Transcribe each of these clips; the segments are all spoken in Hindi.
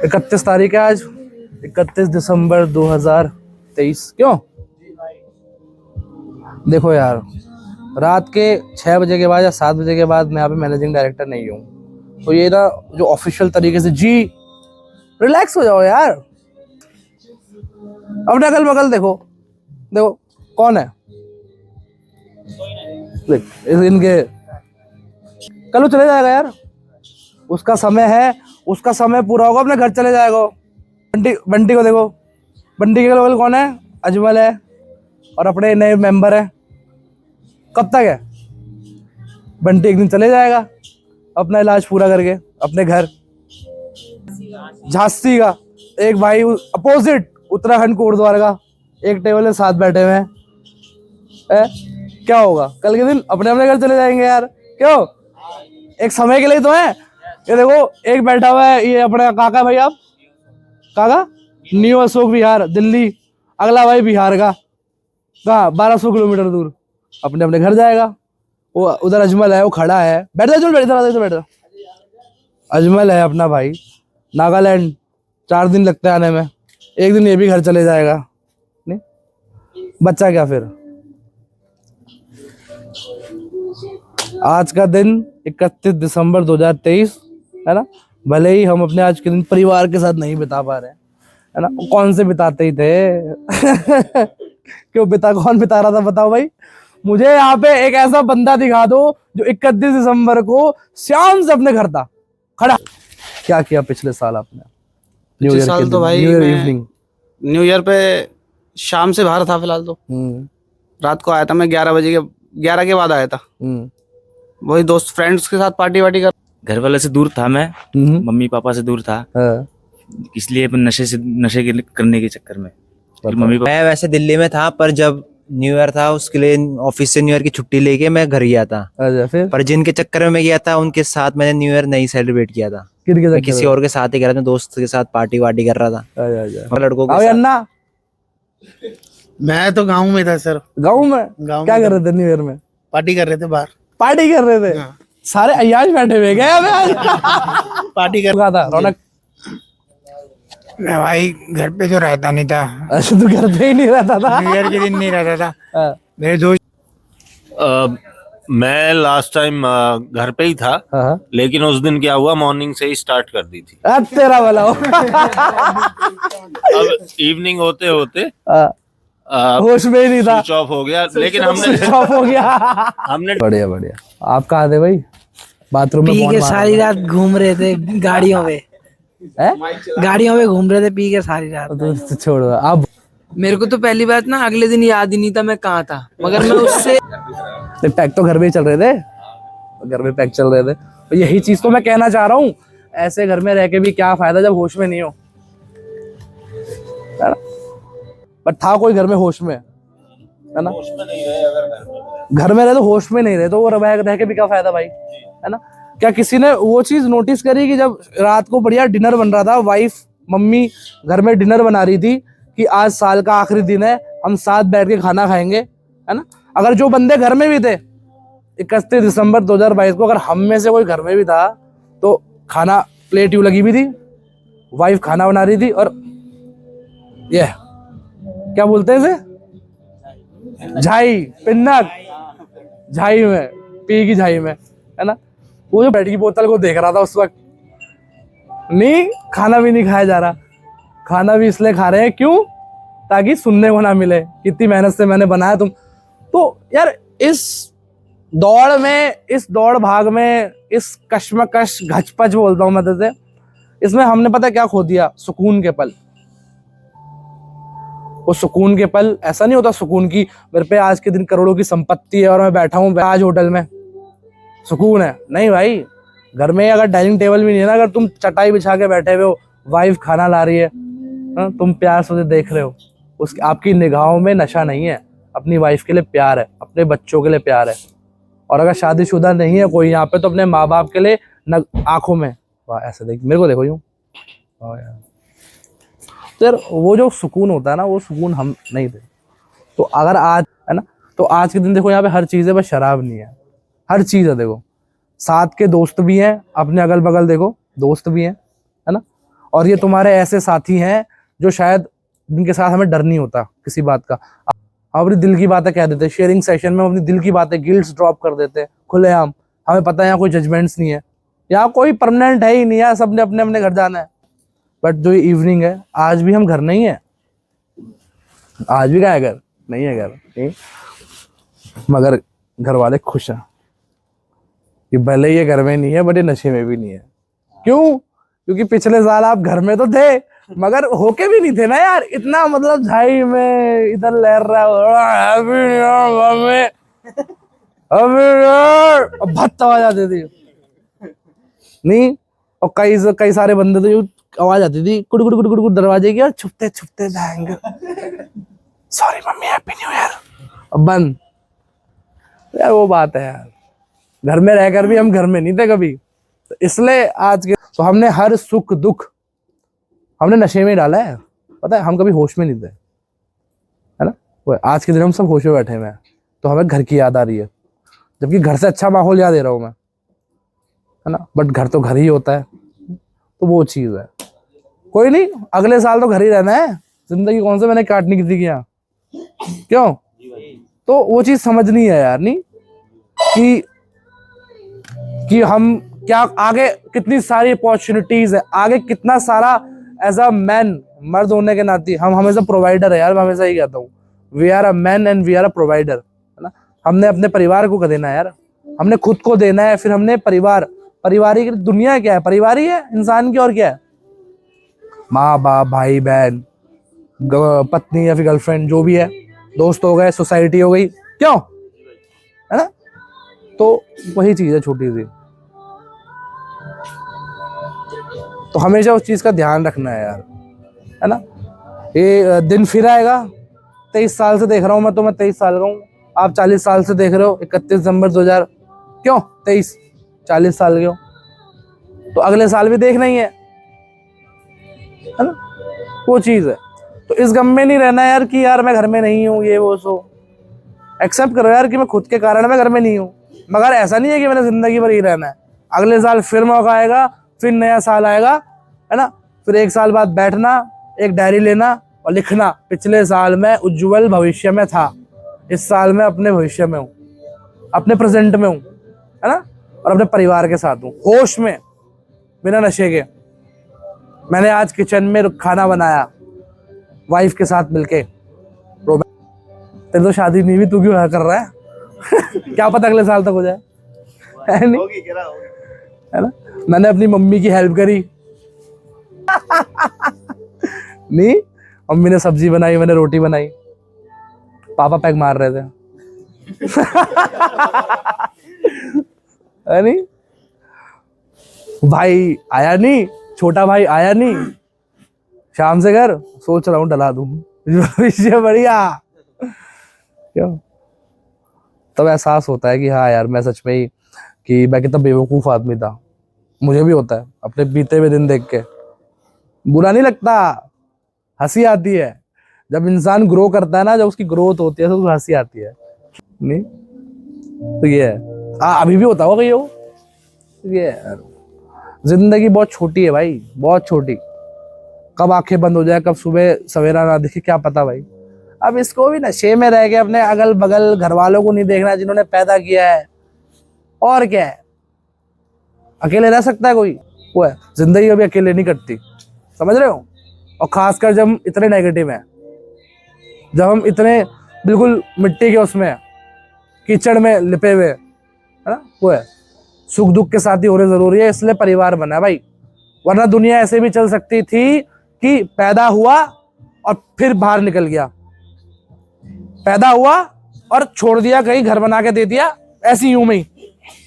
31 तारीख है आज, 31 दिसंबर 2023। क्यों देखो यार, रात के 6 बजे के बाद या 7 बजे के बाद मैं यहाँ पे मैनेजिंग डायरेक्टर नहीं हूँ, तो ये ना जो ऑफिशियल तरीके से जी रिलैक्स हो जाओ यार। अपने अगल बगल देखो, देखो कौन है, देख इनके कल वो चले जाएगा यार, उसका समय है, उसका समय पूरा होगा, अपने घर चले जाएगा। बंटी को देखो, बंटी के अगल कौन है, अजमल है और अपने नए मेंबर है। कब तक है, बंटी एक दिन चले जाएगा अपना इलाज पूरा करके अपने घर। झांसी का एक भाई अपोजिट उत्तराखंड कोटद्वार का, एक टेबल में साथ बैठे हुए हैं। क्या होगा कल के दिन, अपने अपने घर चले जाएंगे यार। क्यों, एक समय के लिए तो है। ये देखो एक बैठा हुआ है, ये अपने काका भाई, आप काका न्यू अशोक विहार दिल्ली, अगला भाई बिहार का, कहाँ 1200 किलोमीटर दूर, अपने अपने घर जाएगा। वो उधर अजमल है, वो खड़ा है, बैठ जा अजमल, बैठ जा। अजमल है अपना भाई, नागालैंड, 4 दिन लगते हैं आने में, एक दिन ये भी घर चले जाएगा। नहीं बच्चा क्या फिर। आज का दिन 31 दिसंबर 2023 है ना, भले ही हम अपने आज के दिन परिवार के साथ नहीं बिता पा रहे हैं, है ना, कौन से बिताते ही थे। क्यों कौन बिता रहा था बताओ भाई, मुझे यहाँ पे एक ऐसा बंदा दिखा दो जो 31 दिसंबर को शाम से अपने घर था खड़ा। क्या किया पिछले साल आपने? न्यू ईयर साल तो भाई new year evening, new year पे शाम से बाहर था फिलहाल तो। रात को आया था मैं 11 के बाद आया था। वही दोस्त फ्रेंड्स के साथ पार्टी वार्टी कर। घर वाले से दूर था मैं, मम्मी पापा से दूर था, इसलिए नशे करने के चक्कर में मम्मी पापा। मैं वैसे दिल्ली में था, पर जब न्यू ईयर था उसके लिए ऑफिस से न्यू ईयर की छुट्टी लेके मैं घर गया था। फिर पर जिनके चक्कर में मैं गया था उनके साथ मैंने न्यू ईयर नहीं सेलिब्रेट किया था। मैं किसी और के साथ ही गया था, दोस्त के साथ पार्टी वार्टी कर रहा था लड़कों के साथ। मैं तो गाँव में था सर। गाँव में क्या कर रहे थे न्यू ईयर में? पार्टी कर रहे थे बाहर। पार्टी कर रहे थे? सारे अय्याज बैठे हुए गए अबे आज। पार्टी कर रहा था रौनक। मैं भाई घर पे तो रहता नहीं था। अच्छा तू घर पे ही नहीं रहता था? न्यू ईयर के दिन नहीं रहता था। मेरे दोस्त मैं लास्ट टाइम घर पे ही था, लेकिन उस दिन क्या हुआ, मॉर्निंग से ही स्टार्ट कर दी थी। तेरा वाला हो। अब इवनिंग होते होते होश में ही नहीं था, स्विच ऑफ हो गया। लेकिन हमने बढ़िया बढ़िया। आप कहाँ थे भाई? बाथरूम में? पी के सारी रात घूम रहे थे गाड़ियों में। गाड़ियों में घूम रहे थे पी के सारी रात। तो छोड़ो आप। मेरे को तो पहली बात ना अगले दिन याद ही नहीं था मैं कहाँ था, मगर मैं उससे पैक तो घर में ही चल रहे थे, घर में पैक चल रहे थे। तो यही चीज तो मैं कहना चाह रहा हूँ, ऐसे घर में रह के भी क्या फायदा जब होश में नहीं हो, है ना। पर था कोई घर में होश में, है ना? घर में रहे तो होश में नहीं रहे तो वो रह के भी क्या फायदा भाई, है ना। क्या किसी ने वो चीज नोटिस करी कि जब रात को बढ़िया डिनर बन रहा था, वाइफ मम्मी घर में डिनर बना रही थी कि आज साल का आखिरी दिन है, हम साथ बैठ के खाना खाएंगे, है ना। अगर जो बंदे घर में भी थे 31 दिसंबर 2022 को, अगर हम में से कोई घर में भी था तो खाना प्लेट यूं लगी हुई थी, वाइफ खाना बना रही थी और ये क्या बोलते हैं इसे, झाई, पिन्नक, झाई में पी की झाई में, है ना। वो जो बैठ की बोतल को देख रहा था उस वक्त, नहीं खाना भी नहीं खाया जा रहा। खाना भी इसलिए खा रहे हैं क्यों, ताकि सुनने को ना मिले कितनी मेहनत से मैंने बनाया तुम। तो यार इस दौड़ में, इस दौड़ भाग में, इस कश्मकश घचपच बोलता हूँ मैं तुझे, इसमें हमने पता क्या खो दिया, सुकून के पल। वो सुकून के पल ऐसा नहीं होता सुकून की मेरे पे आज के दिन करोड़ों की संपत्ति है और मैं बैठा हूँ आज होटल में, सुकून है। नहीं भाई, घर में अगर डाइनिंग टेबल भी नहीं है ना, अगर तुम चटाई बिछा के बैठे हुए हो, वाइफ खाना ला रही है, तुम प्यार से उसे देख रहे हो, उसकी आपकी निगाहों में नशा नहीं है, अपनी वाइफ के लिए प्यार है, अपने बच्चों के लिए प्यार है। और अगर शादीशुदा नहीं है कोई यहाँ पे तो अपने माँ बाप के लिए आंखों में, वाह ऐसे देख, मेरे को देखो यूं, तो यार वो जो सुकून होता है ना, वो सुकून हम नहीं थे। तो अगर आज, है ना, तो आज के दिन देखो यहाँ पे हर चीज़ है, बस शराब नहीं है, हर चीज़ है। देखो साथ के दोस्त भी हैं, अपने अगल बगल देखो दोस्त भी हैं, है ना। और ये तुम्हारे ऐसे साथी हैं जो शायद जिनके साथ हमें डर नहीं होता किसी बात का। हम अपनी दिल की बातें कह देते हैं शेयरिंग सेशन में, अपनी दिल की बातें गिल्ट्स ड्रॉप कर देते हैं खुलेआम। हमें पता है यहाँ कोई जजमेंट्स नहीं है, यहाँ कोई परमानेंट है ही नहीं है, सबने अपने अपने घर जाना है। बट जो ये इवनिंग है, आज भी हम घर नहीं है, आज भी क्या है, घर नहीं है, घर नहीं। मगर घर वाले खुश हैं कि भले ये घर में नहीं है बट ये नशे में भी नहीं है। क्यों? क्योंकि पिछले साल आप घर में तो थे मगर होके भी नहीं थे ना यार। इतना मतलब झाई में इधर लहर रहा है, भत्त आवाज आती थी नहीं। और कई सारे बंदे थे जो आवाज आती थी कुड़ कुड़ कुड़ कुड़ कुड़ दरवाजे की, और छुपते छुपते bang, sorry mummy happy new year, अब बंद। यार वो बात है यार, घर में रहकर भी हम घर में नहीं थे कभी, तो इसलिए आज के तो हमने हर सुख दुख हमने नशे में डाला है। पता है, हम कभी होश में नहीं थे, है ना। वो आज के दिन हम सब होश में बैठे हुए हैं, तो हमें घर की याद आ रही है, जबकि घर से अच्छा माहौल याद दे रहा हूँ मैं, है ना। बट घर तो घर ही होता है, तो वो चीज है। कोई नहीं, अगले साल तो घर ही रहना है, जिंदगी कौन से मैंने काटनी की थी क्या, क्यों? तो वो चीज समझनी है यार, नहीं कि हम क्या आगे कितनी सारी अपॉर्चुनिटीज है, आगे कितना सारा एज अ मैन, मर्द होने के नाते हम हमेशा प्रोवाइडर है यार। मैं हमेशा ही कहता हूँ, we are a man and we are a provider, है ना। हमने अपने परिवार को देना है यार, हमने खुद को देना है, फिर हमने परिवार की दुनिया क्या है, परिवार ही है इंसान की, और क्या है, माँ बाप भाई बहन पत्नी या फिर गर्लफ्रेंड जो भी है, दोस्त हो गए, सोसाइटी हो गई, क्यों, है ना। तो वही चीज है छोटी सी, तो हमेशा उस चीज का ध्यान रखना है यार, है ना। ये दिन फिर आएगा, 23 साल से देख रहा हूँ मैं, तो मैं 23 साल का हूँ, आप 40 साल से देख रहे हो, 31 दिसंबर 2000 क्यों 23, 40 साल के हो, तो अगले साल भी देखना ही है ना। वो चीज है, तो इस गम में नहीं रहना यार कि यार मैं घर में नहीं हूँ, ये वो सो। एक्सेप्ट करो यार कि मैं खुद के कारण मैं घर में नहीं हूँ, मगर ऐसा नहीं है कि मैंने जिंदगी भर ही रहना है। अगले साल फिर मौका आएगा, फिर नया साल आएगा, है ना। फिर 1 साल बाद बैठना, एक डायरी लेना और लिखना, पिछले साल मैं उज्जवल भविष्य में था, इस साल मैं अपने भविष्य में हूँ, अपने प्रेजेंट में हूँ, है ना, और अपने परिवार के साथ हूँ, होश में, बिना नशे के। मैंने आज किचन में खाना बनाया वाइफ के साथ मिलके। तेरी तो शादी नहीं हुई, तू क्यों कर रहा है? क्या पता अगले साल तक हो जाए, है नहीं, है ना। मैंने अपनी मम्मी की हेल्प करी नहीं, मम्मी ने सब्जी बनाई, मैंने रोटी बनाई, पापा पैक मार रहे थे है नहीं, भाई आया नहीं, छोटा भाई आया नहीं, शाम से घर सोच रहा हूँ डला दूं भविष्य बढ़िया, क्यों। तब एहसास होता है कि हाँ यार मैं सच में ही कि मैं कितना बेवकूफ आदमी था। मुझे भी होता है अपने बीते हुए दिन देख के, बुरा नहीं लगता, हंसी आती है जब इंसान ग्रो करता है ना, जब उसकी ग्रोथ होती है तो हंसी आती है, नहीं तो ये है। अभी भी होता होगा ये है। जिंदगी बहुत छोटी है भाई, बहुत छोटी, कब आंखें बंद हो जाए, कब सुबह सवेरा ना दिखे, क्या पता भाई। अब इसको भी नशे में रह के अपने अगल बगल घर वालों को नहीं देखना जिन्होंने पैदा किया है, और क्या है। अकेले रह सकता है कोई, वो है, जिंदगी कभी अकेले नहीं कटती, समझ रहे हो। और खासकर जब हम इतने नेगेटिव हैं, जब हम इतने बिल्कुल मिट्टी के उसमें कीचड़ में लिपे हुए, है ना, वो है। सुख दुख के साथ ही होने जरूरी है, इसलिए परिवार बना है भाई, वरना दुनिया ऐसे भी चल सकती थी कि पैदा हुआ और फिर बाहर निकल गया, पैदा हुआ और छोड़ दिया, कहीं घर बना के दे दिया, ऐसी यूं में ही,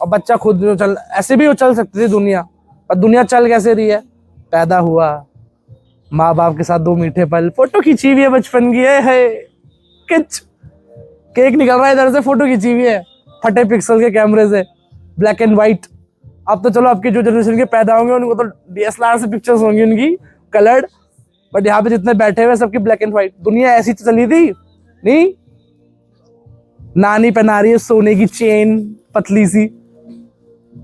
और बच्चा खुद चल, ऐसे भी चल सकती थी दुनिया। पर दुनिया चल कैसे रही है, पैदा हुआ, माँ बाप के साथ 2 मीठे पल, फोटो खींची हुई है बचपन की, है किच केक निकल रहा है इधर से, फोटो खींची हुई है फटे पिक्सल के कैमरे से, ब्लैक एंड व्हाइट। अब तो चलो आपकी जो जनरेशन के पैदा होंगे उनको तो DSLR से पिक्चर्स होंगी उनकी कलर्ड, बट यहाँ पे जितने बैठे हुए सबकी ब्लैक एंड व्हाइट। दुनिया ऐसी तो चली थी नहीं, नानी पहना रही है सोने की चेन पतली सी,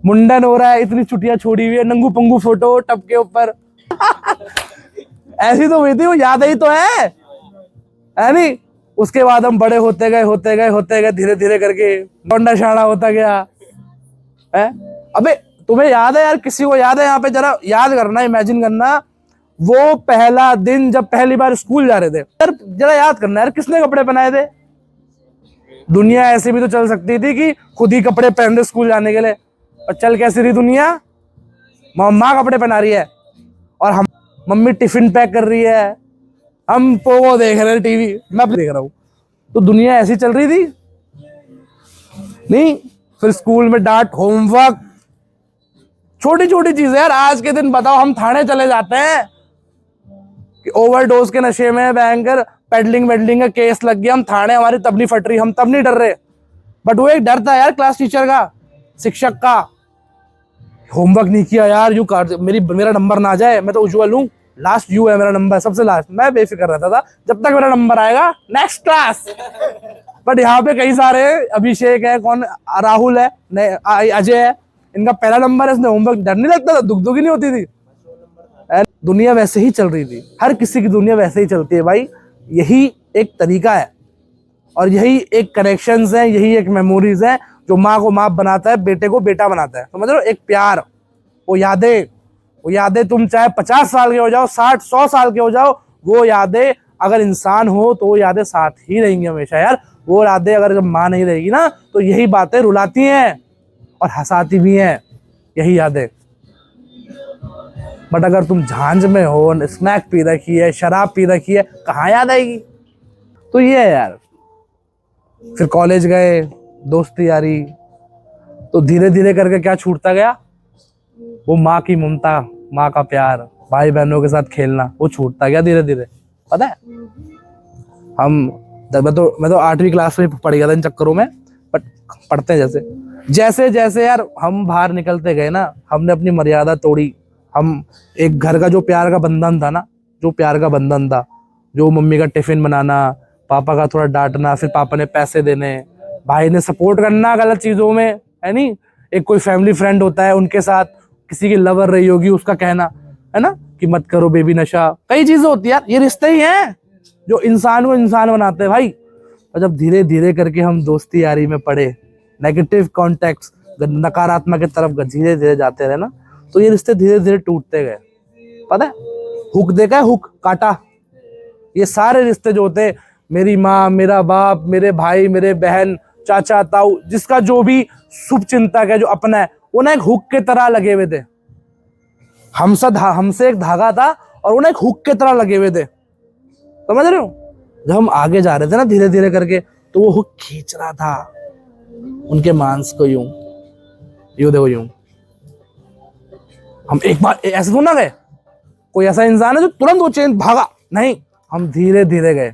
मुंडन हो रहा है, इतनी चुटिया छोड़ी हुई है, नंगू पंगू फोटो टप के ऊपर, ऐसी तो हुई थी, वो याद ही तो है नहीं? उसके बाद हम बड़े होते गए धीरे धीरे करके बंडा शाड़ा होता गया है। अबे तुम्हें याद है यार, किसी को याद है यहाँ पे? जरा याद करना, इमेजिन करना वो पहला दिन जब पहली बार स्कूल जा रहे थे यार, जरा याद करना यार, किसने कपड़े पहनाए थे? दुनिया ऐसे भी तो चल सकती थी कि खुद ही कपड़े पहन दे स्कूल जाने के लिए, और चल कैसी रही दुनिया? मम्मा कपड़े पहना रही है और हम मम्मी टिफिन पैक कर रही है, हम पोगो देख रहे हैं टीवी, मैं देख रहा हूँ। तो दुनिया ऐसी चल रही थी नहीं? फिर स्कूल में डांट, होमवर्क, छोटी छोटी चीजें यार। आज के दिन बताओ, हम थाने चले जाते हैं कि ओवरडोज के नशे में भयंकर पेडलिंग वेडलिंग का केस लग गया, हम थाने, हमारी तब नहीं फट रही, हम तब नहीं डर रहे। बट वो एक डर था यार क्लास टीचर का, शिक्षक का। होमवर्क नहीं किया यार, यू मेरा नंबर ना आ जाए, मैं तो उज्जवल हूँ, लास्ट यू है मेरा नंबर, सबसे लास्ट। मैं बेफिक्र रहता था जब तक मेरा नंबर आएगा नेक्स्ट क्लास। बट यहाँ पे कई सारे, अभिषेक है, कौन, राहुल है, अजय है, इनका पहला नंबर है, इसने होमवर्क, डर नहीं लगता था, दुख नहीं होती थी। दुनिया वैसे ही चल रही थी, हर किसी की दुनिया वैसे ही चलती है भाई। यही एक तरीका है और यही एक कनेक्शंस है, यही एक मेमोरीज है जो माँ को माँ बनाता है, बेटे को बेटा बनाता है। समझ लो, एक प्यार, वो यादें तुम चाहे 50 साल के हो जाओ, 60-100 साल के हो जाओ, वो यादें अगर इंसान हो तो वो यादें साथ ही रहेंगी हमेशा यार। वो यादें अगर जब माँ नहीं रहेगी ना, तो यही बातें रुलाती हैं और हंसाती भी हैं, यही यादें। बट अगर तुम झांझ में हो, स्नैक पी रखी है, शराब पी रखी है, कहाँ याद आएगी? तो ये है यार। फिर कॉलेज गए, दोस्ती यारी, तो धीरे धीरे करके क्या छूटता गया? वो माँ की ममता, माँ का प्यार, भाई बहनों के साथ खेलना, वो छूटता गया धीरे धीरे। पता है, मैं तो 8वीं क्लास में पढ़ गया था इन चक्करों में। बट पढ़ते हैं जैसे जैसे यार हम बाहर निकलते गए ना, हमने अपनी मर्यादा तोड़ी। हम एक घर का जो प्यार का बंधन था ना, जो मम्मी का टिफिन बनाना, पापा का थोड़ा डांटना, फिर पापा ने पैसे देने, भाई ने सपोर्ट करना गलत चीजों में, है नहीं? एक कोई फैमिली फ्रेंड होता है, उनके साथ किसी की लवर रही होगी, उसका कहना, है ना, कि मत करो बेबी नशा। कई चीजें होती है यार, ये रिश्ते ही हैं जो इंसान को इंसान बनाते हैं भाई। और जब धीरे धीरे करके हम दोस्ती यारी में पड़े, नेगेटिव कॉन्टेक्ट्स, नकारात्मक की तरफ धीरे धीरे जाते रहे ना, तो ये रिश्ते धीरे धीरे टूटते गए। पता है, हुक देखा है, हुक काटा, ये सारे रिश्ते जो होते, मेरी माँ, मेरा बाप, मेरे भाई, मेरे बहन, चाचा, ताऊ, जिसका जो भी शुभ चिंतक है, जो अपना है, वो ना एक हुक के तरह लगे हुए थे। हमसे एक धागा था और वो ना एक हुक के तरह लगे हुए थे। समझ रहे हो? जब हम आगे जा रहे थे ना धीरे धीरे करके, तो वो हुक खींच रहा था उनके मांस को, यूं देखो, यूं। हम एक बार ऐसे तो ना गए, कोई ऐसा इंसान है जो तुरंत वो चेन भागा, नहीं, हम धीरे धीरे गए।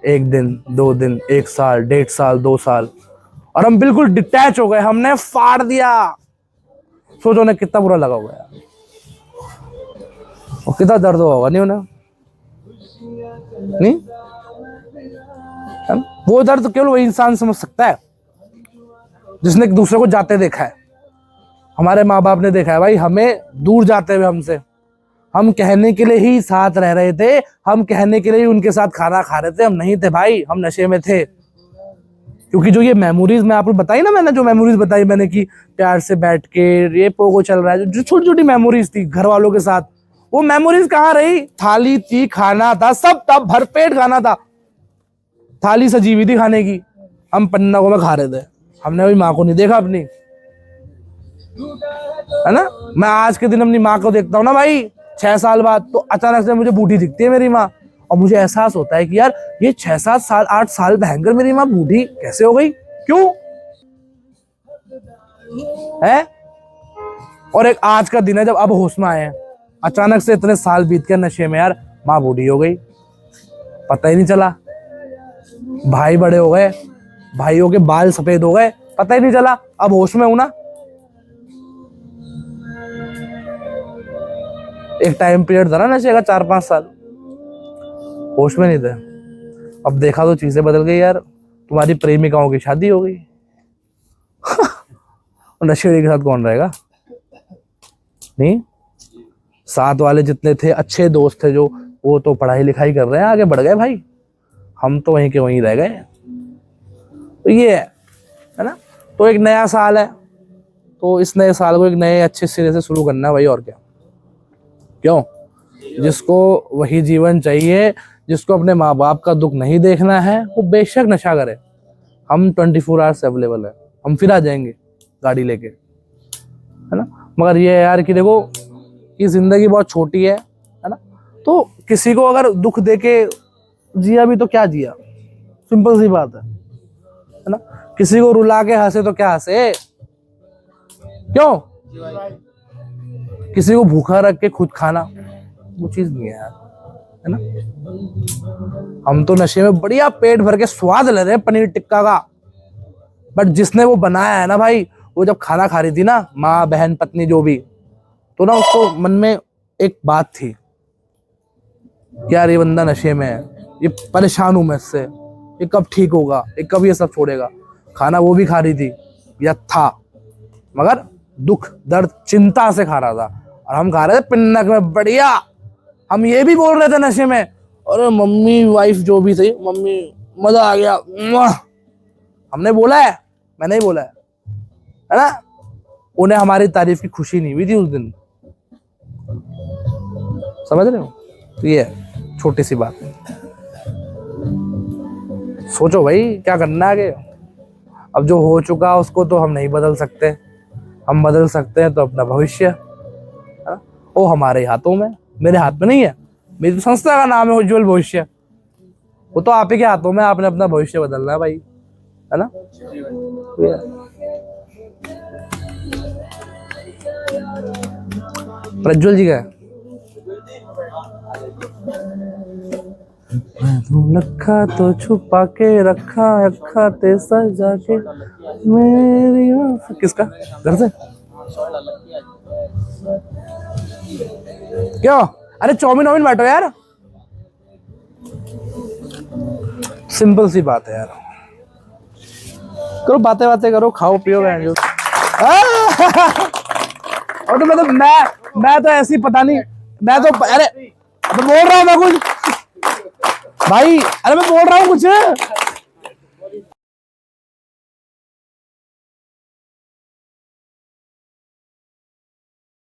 1 दिन, 2 दिन, 1 साल, 1.5 साल, 2 साल, और हम बिल्कुल डिटैच हो गए, हमने फाड़ दिया। सोचो ना कितना बुरा लगा हुआ है, और कितना दर्द होगा नहीं उन्हें? नहीं, वो दर्द केवल वही इंसान समझ सकता है जिसने एक दूसरे को जाते देखा है। हमारे माँ बाप ने देखा है भाई हमें दूर जाते हुए हमसे। हम कहने के लिए ही साथ रह रहे थे, हम कहने के लिए ही उनके साथ खाना खा रहे थे, हम नहीं थे भाई, हम नशे में थे। क्योंकि जो ये मेमोरीज मैं आपको बताई ना, मैंने जो मेमोरीज बताई मैंने कि प्यार से बैठ के ये पोगो चल रहा है, जो छोटी छोटी मेमोरीज थी घर वालों के साथ, वो मेमोरीज कहाँ रही? थाली थी, खाना था, सब था, भरपेट खाना था, थाली सजी हुई थी खाने की, हम पन्ना में खा रहे थे। हमने अभी माँ को नहीं देखा अपनी, है ना? मैं आज के दिन अपनी माँ को देखता हूँ ना भाई 6 साल बाद, तो अचानक से मुझे बूढ़ी दिखती है मेरी माँ, और मुझे एहसास होता है कि यार ये 6-7 साल 8 साल भयंकर मेरी माँ बूढ़ी कैसे हो गई, क्यों है? और एक आज का दिन है जब अब होश में आए हैं, अचानक से इतने साल बीत के नशे में यार माँ बूढ़ी हो गई, पता ही नहीं चला। भाई बड़े हो गए, भाइयों के बाल सफेद हो गए, पता ही नहीं चला। अब होश में हूं ना। एक टाइम पीरियड था ना नशे का 4-5 साल, होश में नहीं थे। अब देखा तो चीजें बदल गई यार, तुम्हारी प्रेमिकाओं की शादी हो गई। और नशेड़ी के साथ कौन रहेगा? नहीं, साथ वाले जितने थे अच्छे दोस्त थे जो, वो तो पढ़ाई लिखाई कर रहे हैं, आगे बढ़ गए भाई, हम तो वहीं के वहीं रह गए। तो ये है ना। तो एक नया साल है, तो इस नए साल को एक नए अच्छे सिरे से शुरू करना है भाई, और क्या। क्यों? जिसको वही जीवन चाहिए, जिसको अपने माँ बाप का दुख नहीं देखना है, वो बेशक नशा करे। हम 24 आवर्स अवेलेबल है, हम फिर आ जाएंगे गाड़ी लेके, है ना। मगर ये है यार कि देखो, ये जिंदगी बहुत छोटी है ना। तो किसी को अगर दुख देके जिया भी तो क्या जिया, सिंपल सी बात है ना। किसी को रुला के हंसे तो क्या हंसे, क्यों? किसी को भूखा रख के खुद खाना, वो चीज नहीं है यार, है ना। हम तो नशे में बढ़िया पेट भर के स्वाद ले रहे हैं पनीर टिक्का का, बट जिसने वो बनाया है ना भाई, वो जब खाना खा रही थी ना, माँ बहन पत्नी जो भी, तो ना उसको मन में एक बात थी, यार ये बंदा नशे में है, ये परेशान हूं मैं इससे, ये कब ठीक होगा, ये कब ये सब छोड़ेगा। खाना वो भी खा रही थी या था, मगर दुख दर्द चिंता से खा रहा था, और हम खा रहे थे पिन्नक में बढ़िया। हम ये भी बोल रहे थे नशे में, अरे मम्मी वाइफ जो भी थी, मम्मी मजा आ गया, हमने बोला है, मैंने ही बोला है ना। उन्हें हमारी तारीफ की खुशी नहीं हुई थी उस दिन, समझ रहे हो। तो ये छोटी सी बात है, सोचो भाई क्या करना है आगे। अब जो हो चुका उसको तो हम नहीं बदल सकते, हम बदल सकते हैं तो अपना भविष्य, वो हमारे हाथों में, मेरे हाथ में नहीं है। मेरी तो संस्था का नाम है उज्जवल भविष्य, वो तो आप ही के हाथों में, आपने अपना भविष्य बदलना है भाई, है ना। प्रज्वल जी का लखा तो छुपा के रखा, रखा ते सजा के मेरी, किसका घर से क्यों? अरे चाउमीन वाउमीन बांटो यार, सिंपल सी बात है यार। करो बातें बातें करो, खाओ पियो जो। और तो मैं तो ऐसी पता नहीं, मैं तो अरे बोल रहा हूँ मैं कुछ भाई, अरे मैं बोल रहा हूँ कुछ।